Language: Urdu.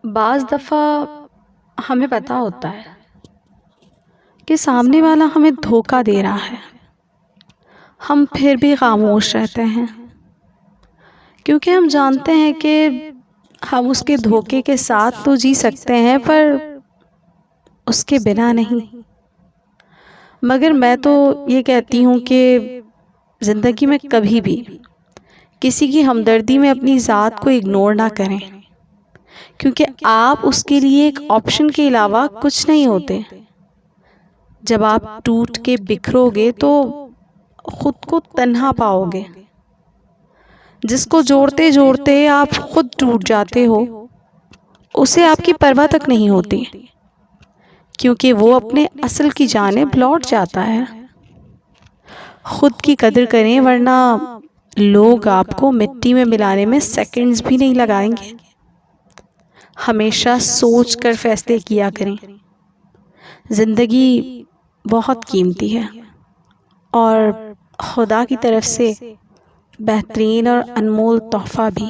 بعض دفعہ ہمیں پتہ ہوتا ہے کہ سامنے والا ہمیں دھوکہ دے رہا ہے، ہم پھر بھی خاموش رہتے ہیں کیونکہ ہم جانتے ہیں کہ ہم اس کے دھوکے کے ساتھ تو جی سکتے ہیں پر اس کے بنا نہیں۔ مگر میں تو یہ کہتی ہوں کہ زندگی میں کبھی بھی کسی کی ہمدردی میں اپنی ذات کو اگنور نہ کریں، کیونکہ آپ اس کے لیے ایک آپشن کے علاوہ کچھ نہیں ہوتے۔ جب آپ ٹوٹ کے بکھرو گے تو خود کو تنہا پاؤ گے۔ جس کو جوڑتے جوڑتے آپ خود ٹوٹ جاتے ہو، اسے آپ کی پرواہ تک نہیں ہوتی، کیونکہ وہ اپنے اصل کی جانب لوٹ جاتا ہے۔ خود کی قدر کریں ورنہ لوگ آپ کو مٹی میں ملانے میں سیکنڈز بھی نہیں لگائیں گے۔ ہمیشہ سوچ کر فیصلے کیا کریں۔ زندگی بہت قیمتی ہے اور خدا کی طرف سے بہترین اور انمول تحفہ بھی۔